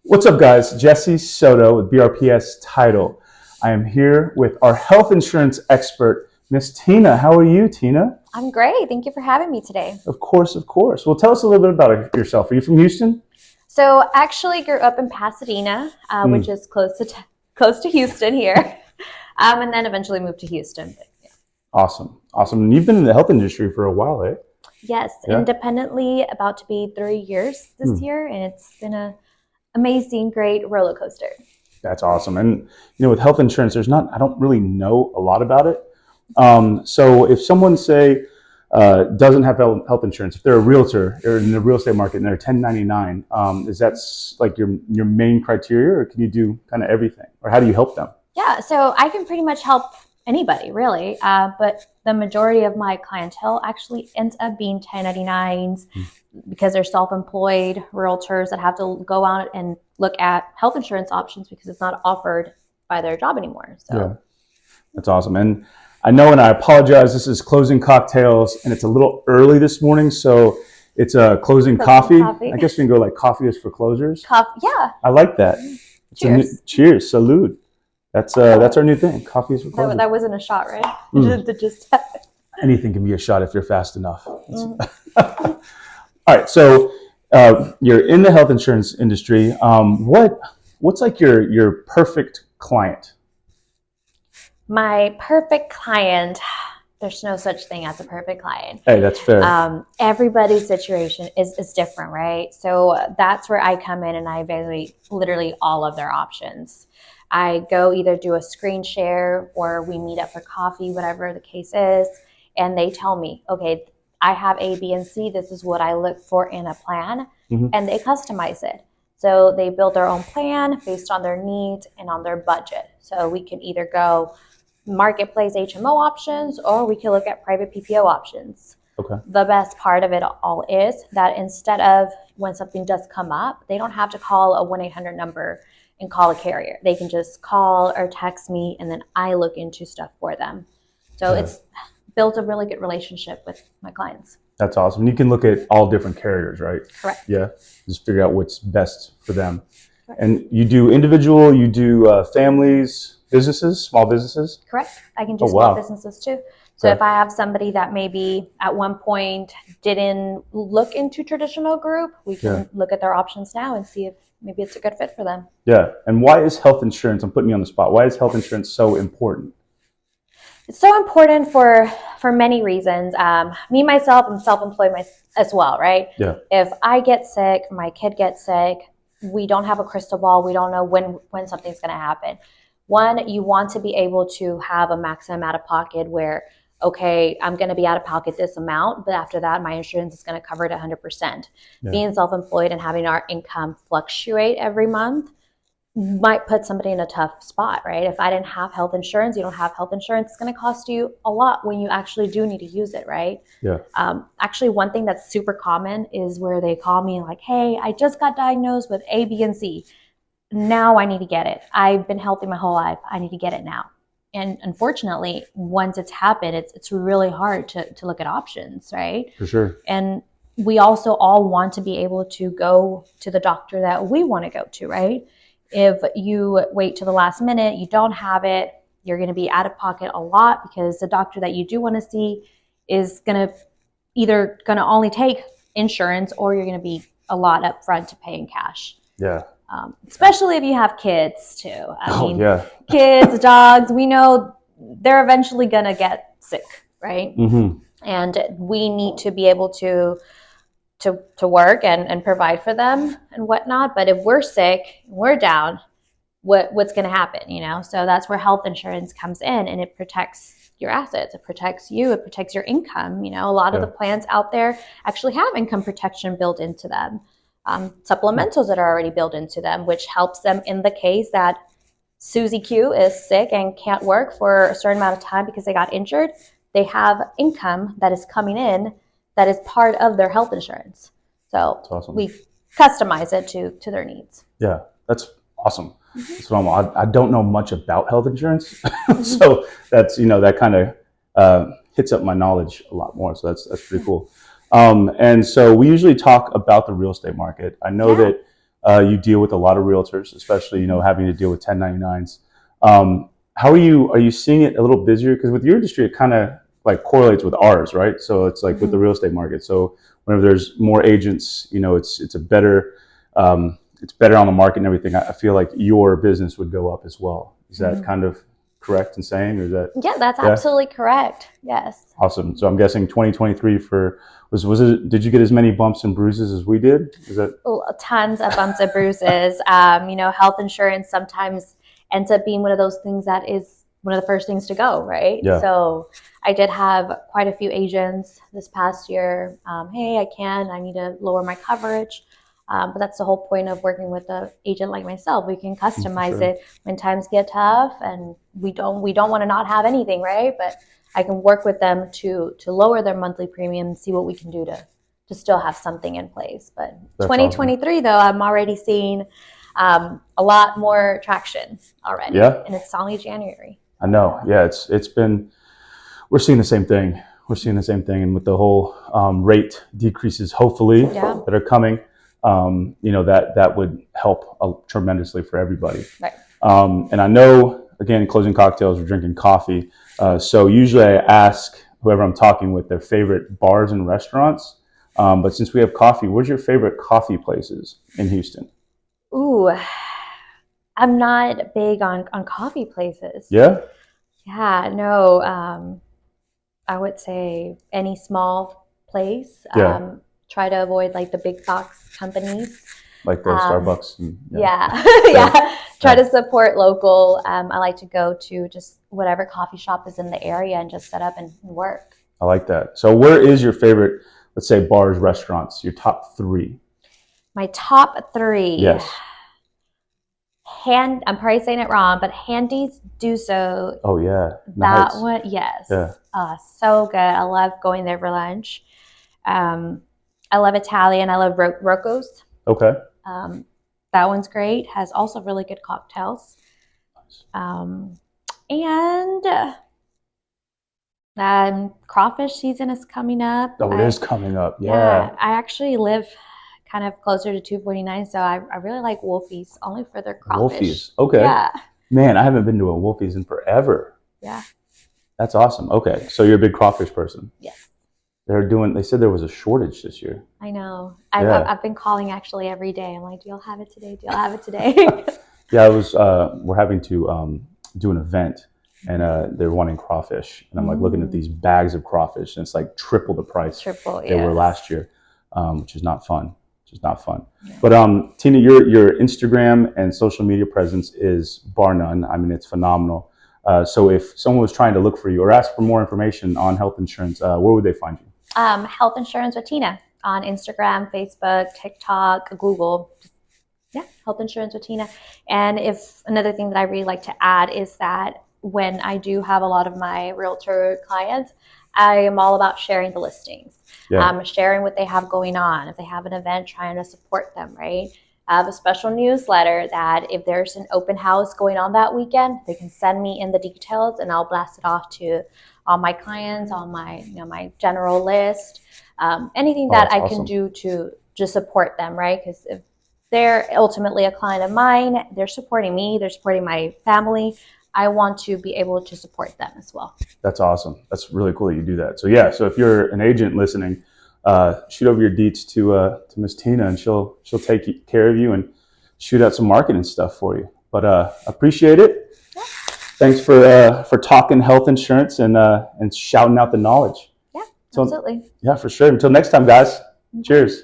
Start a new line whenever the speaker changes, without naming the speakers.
What's up, guys? Jesse Soto with BRPS Title. I am here with our health insurance expert, Miss Tina. How are you, Tina?
I'm great. Thank you for having me today.
Of course, of course. Well, tell us a little bit about yourself. Are you from Houston?
So actually grew up in Pasadena, which is close to Houston here, and then eventually moved to Houston. But, yeah.
Awesome, awesome. And you've been in the health industry for a while, eh?
Yes, yeah. Independently, about to be 3 years this year, and it's been an amazing, great roller coaster.
That's awesome. And with health insurance, I don't really know a lot about it. So if someone doesn't have health insurance, if they're a realtor or in the real estate market and they're 1099, is that like your main criteria, or can you do kind of everything, or how do you help them?
Yeah, so I can pretty much help anybody really, but the majority of my clientele actually ends up being 1099s because they're self-employed realtors that have to go out and look at health insurance options because it's not offered by their job anymore. So
yeah, that's awesome. And I know, and I apologize, this is Closing Cocktails, and it's a little early this morning, so it's a closing coffee. I guess we can go like coffee is for closers.
Yeah.
I like that.
Cheers.
Cheers. Salud. That's our new thing. Coffee is for closers.
That wasn't a shot, right? Just
anything can be a shot if you're fast enough. All right, so you're in the health insurance industry. What's like your perfect client?
My perfect client, there's no such thing as a perfect client.
Hey, that's fair.
Everybody's situation is different, right? So that's where I come in and I evaluate literally all of their options. I go either do a screen share or we meet up for coffee, whatever the case is, and they tell me, okay, I have A, B, and C. This is what I look for in a plan, and they customize it. So they build their own plan based on their needs and on their budget. So we can either go marketplace HMO options, or we can look at private PPO options.
Okay.
The best part of it all is that instead of when something does come up, they don't have to call a 1-800 number and call a carrier. They can just call or text me, and then I look into stuff for them. So it's built a really good relationship with my clients.
That's awesome. You can look at all different carriers, right?
Correct.
Yeah. Just figure out what's best for them. Correct. And you do individual, you do families, businesses, small businesses?
Correct. I can do small businesses too. So if I have somebody that maybe at one point didn't look into traditional group, we can look at their options now and see if maybe it's a good fit for them.
Yeah. And why is health insurance, I'm putting you on the spot, why is health insurance so important?
It's so important for many reasons. Me, myself, I'm self-employed as well, right?
Yeah.
If I get sick, my kid gets sick, we don't have a crystal ball. We don't know when something's going to happen. One, you want to be able to have a maximum out of pocket where, okay, I'm going to be out of pocket this amount, but after that, my insurance is going to cover it 100%. Yeah. Being self-employed and having our income fluctuate every month might put somebody in a tough spot, right? If I didn't have health insurance, you don't have health insurance, it's going to cost you a lot when you actually do need to use it, right?
Yeah.
Actually, one thing that's super common is where they call me like, hey, I just got diagnosed with A, B, and C. Now I need to get it. I've been healthy my whole life. I need to get it now. And unfortunately, once it's happened, it's really hard to look at options, right?
For sure.
And we also all want to be able to go to the doctor that we want to go to, right? If you wait to the last minute, you don't have it, you're going to be out of pocket a lot because the doctor that you do want to see is going to only take insurance, or you're going to be a lot up front to pay in cash.
Yeah.
Especially if you have kids too. I mean, kids, dogs, we know they're eventually going to get sick, right? And we need to be able to work and provide for them and whatnot. But if we're sick, we're down, what's going to happen, So that's where health insurance comes in, and it protects your assets. It protects you. It protects your income. A lot of the plans out there actually have income protection built into them. Supplementals that are already built into them, which helps them in the case that Susie Q is sick and can't work for a certain amount of time because they got injured. They have income that is coming in that is part of their health insurance. So
awesome. We
customize it to their needs.
Yeah, that's awesome. That's phenomenal. I don't know much about health insurance, so that's that kind of hits up my knowledge a lot more. So that's pretty cool. And so we usually talk about the real estate market. I know that You deal with a lot of realtors, especially, having to deal with 1099s. How are you seeing it a little busier? Because with your industry, it kind of like correlates with ours, right? So it's like with the real estate market. So whenever there's more agents, it's a better, it's better on the market and everything. I feel like your business would go up as well. Is that kind of correct in saying, or is that?
Yeah, that's absolutely correct. Yes.
Awesome. So I'm guessing 2023 was it? Did you get as many bumps and bruises as we did? Is that
tons of bumps and bruises? Health insurance sometimes ends up being one of those things that is one of the first things to go, right?
Yeah.
So I did have quite a few agents this past year. Hey, I need to lower my coverage. But that's the whole point of working with an agent like myself. We can customize it when times get tough, and we don't want to not have anything, right? But I can work with them to lower their monthly premium and see what we can do to still have something in place. But that's 2023, awesome. Though, I'm already seeing a lot more traction already.
Yeah.
And it's only January.
I know. Yeah, it's been, we're seeing the same thing. And with the whole rate decreases, hopefully, that are coming, that would help tremendously for everybody.
Right.
And I know, again, closing cocktails, we're drinking coffee. So usually I ask whoever I'm talking with their favorite bars and restaurants. But since we have coffee, where's your favorite coffee places in Houston?
Ooh, I'm not big on coffee places.
Yeah?
Yeah, no. I would say any small place.
Yeah.
Try to avoid like the big box companies.
Like the Starbucks. And,
yeah. Try to support local. I like to go to just whatever coffee shop is in the area and just set up and work.
I like that. So where is your favorite, let's say, bars, restaurants, your top 3?
My top 3.
Yes.
I'm probably saying it wrong, but Handy's Do So.
Oh, yeah.
That one, yes.
Yeah.
So good. I love going there for lunch. I love Italian. I love Rocco's.
Okay.
That one's great. Has also really good cocktails. And crawfish season is coming up.
Oh, it is coming up.
Yeah. I actually live kind of closer to 249, so I really like Wolfie's, only for their crawfish.
Wolfie's. Okay.
Yeah.
Man, I haven't been to a Wolfie's in forever.
Yeah.
That's awesome. Okay. So you're a big crawfish person.
Yes.
They said there was a shortage this year.
I know. I've been calling actually every day. I'm like, do y'all have it today? Do y'all have it today?
Yeah, we're having to do an event, and they're wanting crawfish. And I'm like looking at these bags of crawfish, and it's like triple the price they were last year, which is not fun. Yeah. But Tina, your Instagram and social media presence is bar none. I mean, it's phenomenal. So if someone was trying to look for you or ask for more information on health insurance, where would they find you?
Health Insurance with Tina on Instagram, Facebook, TikTok, Google. Health Insurance with Tina. And if another thing that I really like to add is that when I do have a lot of my realtor clients, I am all about sharing the listings, sharing what they have going on. If they have an event, trying to support them, right? I have a special newsletter that if there's an open house going on that weekend, they can send me in the details and I'll blast it off to all my clients, on my my general list, anything that I can do to just support them, right? Because if they're ultimately a client of mine, they're supporting me, they're supporting my family. I want to be able to support them as well.
That's awesome. That's really cool that you do that. So so if you're an agent listening, shoot over your deets to Miss Tina, and she'll take care of you and shoot out some marketing stuff for you. But appreciate it. Yeah. Thanks for talking health insurance and shouting out the knowledge.
Yeah, absolutely.
Yeah, for sure. Until next time, guys. Cheers.